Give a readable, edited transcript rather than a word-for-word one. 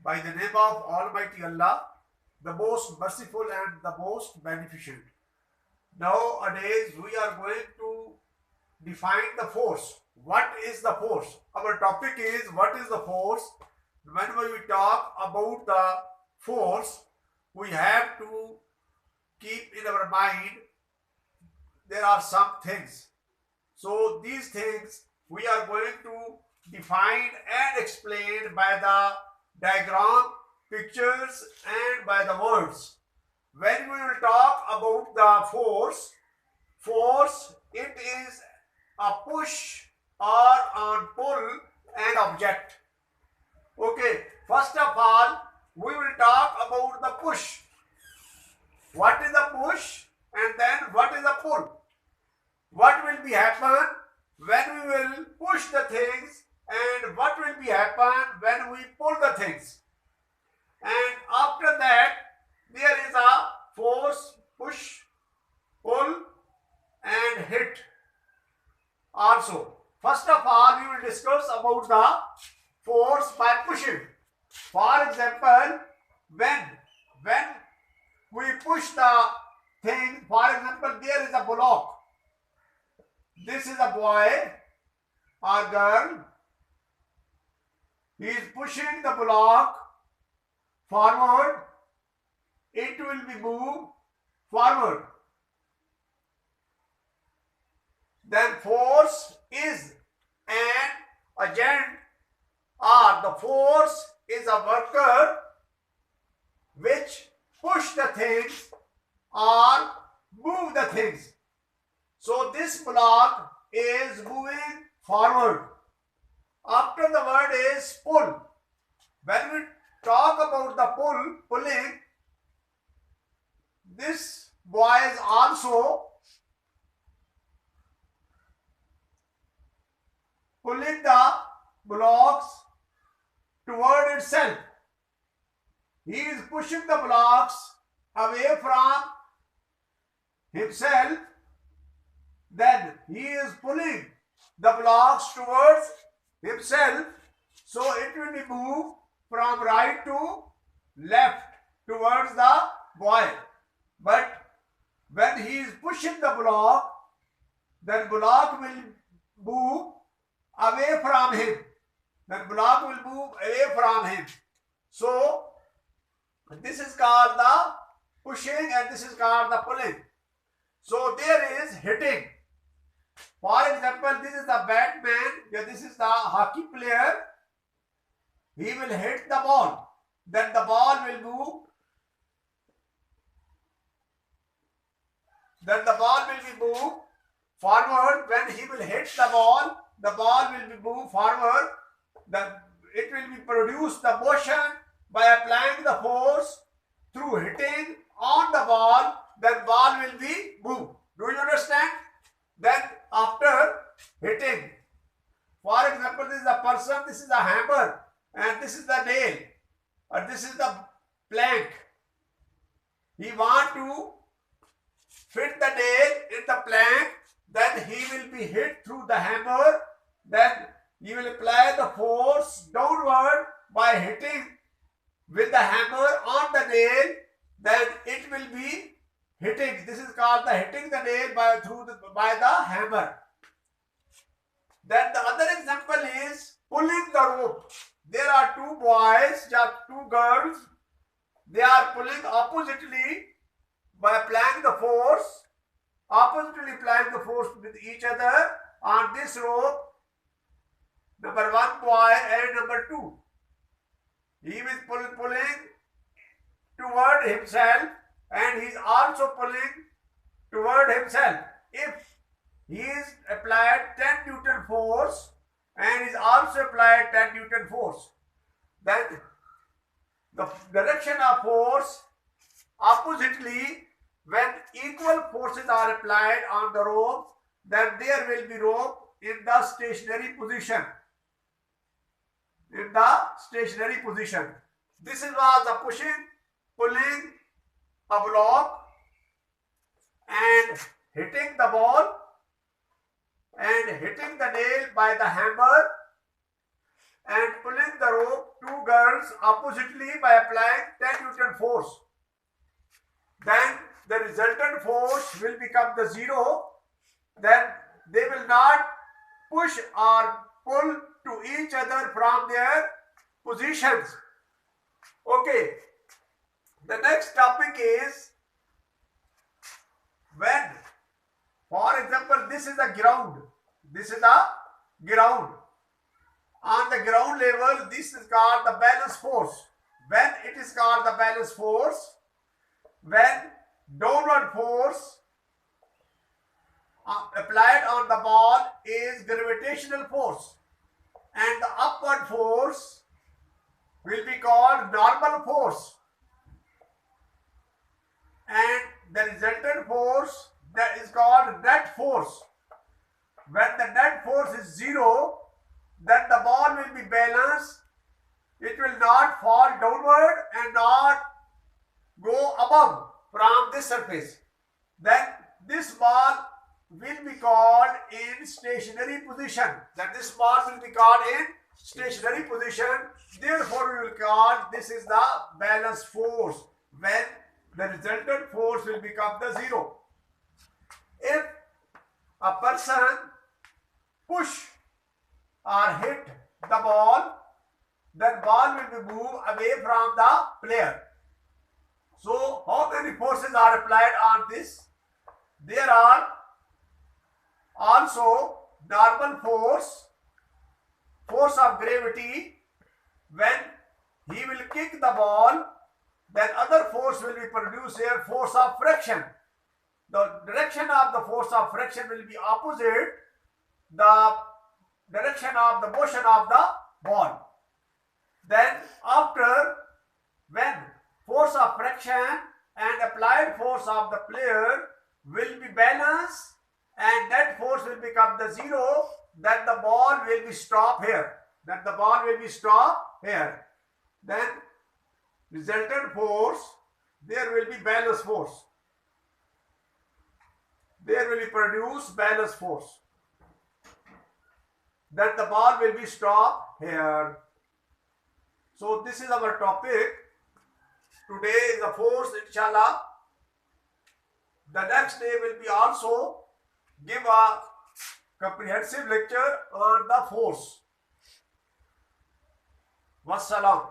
By the name of Almighty Allah, the most merciful and the most beneficent. Nowadays, we are going to define the force. What is the force? Our topic is what is the force. Whenever we talk about the force, we have to keep in our mind there are some things. So these things we are going to define and explain by the diagram, pictures and by the words. When we will talk about the force, it is a push or on pull an object. Okay, first of all, we will talk about the push. What is the push and then what is the pull? What will be happen when we will push the things and what will be happen when we pull the things? And after that, there is a force, push, pull and hit also. First of all, we will discuss about the force by pushing. For example, when we push the thing, for example, there is a block. This is a boy or girl. He is pushing the block forward. It will be moved forward. Then force is an agent or the force is a worker which push the things or move the things. So this block is moving forward. After the word is pull. When we talk about the pulling, this boy is also pulling the blocks toward itself. He is pushing the blocks away from himself. Then he is pulling the blocks towards himself. So it will be moved from right to left towards the boy. But when he is pushing the block, then block will move away from him. Then block will move away from him. So this is called the pushing and this is called the pulling. So there is hitting. For example, this is the batman. This is the hockey player. He will hit the ball. Then the ball will move. Then the ball will be moved forward. When he will hit the ball will be moved forward. Then it will be produce the motion by applying the force through hitting on the ball. Then ball will be moved. Do you understand? Then after hitting, for example, this is a person, this is a hammer, and this is the nail, or this is the plank. He want to fit the nail in the plank, then he will be hit through the hammer, then he will apply the force downward by hitting with the hammer on the nail, then it will be hitting. This is called the hitting the nail by the hammer. Then the other example is pulling the rope. There are two boys, two girls. They are pulling oppositely by applying the force, oppositely applying the force with each other on this rope. Number one boy and number two. He is pulling toward himself and he is also pulling toward himself. If he is applied 10 Newton force and is also applied 10 Newton force, then the direction of force oppositely, when equal forces are applied on the rope, then there will be rope in the stationary position. This was the pushing, pulling a block and hitting the ball and hitting the nail by the hammer and pulling the rope. Two girls turns oppositely by applying 10 Newton force, then the resultant force will become the zero. Then they will not push or pull to each other from their positions. Okay. The next topic is when, for example, this is the ground. This is the ground. On the ground level, this is called the balance force. When it is called the balance force, when downward force applied on the ball is gravitational force, and the upward force will be called normal force, and the resultant force that is called net force. When the net force is zero, then the ball will be balanced. It will not fall downward and not go above from this surface. Then this ball will be called in stationary position. That this ball will be called in stationary position. Therefore, we will call this is the balance force, when the resultant force will become the zero. If a person push or hit the ball, then ball will be moved away from the player. So, how many forces are applied on this? There are also normal force, force of gravity. When he will kick the ball, then other force will be produced here, force of friction. The direction of the force of friction will be opposite the direction of the motion of the ball. Then after, when force of friction and applied force of the player will be balanced and that force will become the zero, then the ball will be stopped here. Then resultant force, there will be balance force. There will be produced balance force. Then the ball will be stopped here. So this is our topic. Today is the force, inshallah. The next day will be also give a comprehensive lecture on the force. Wassalam.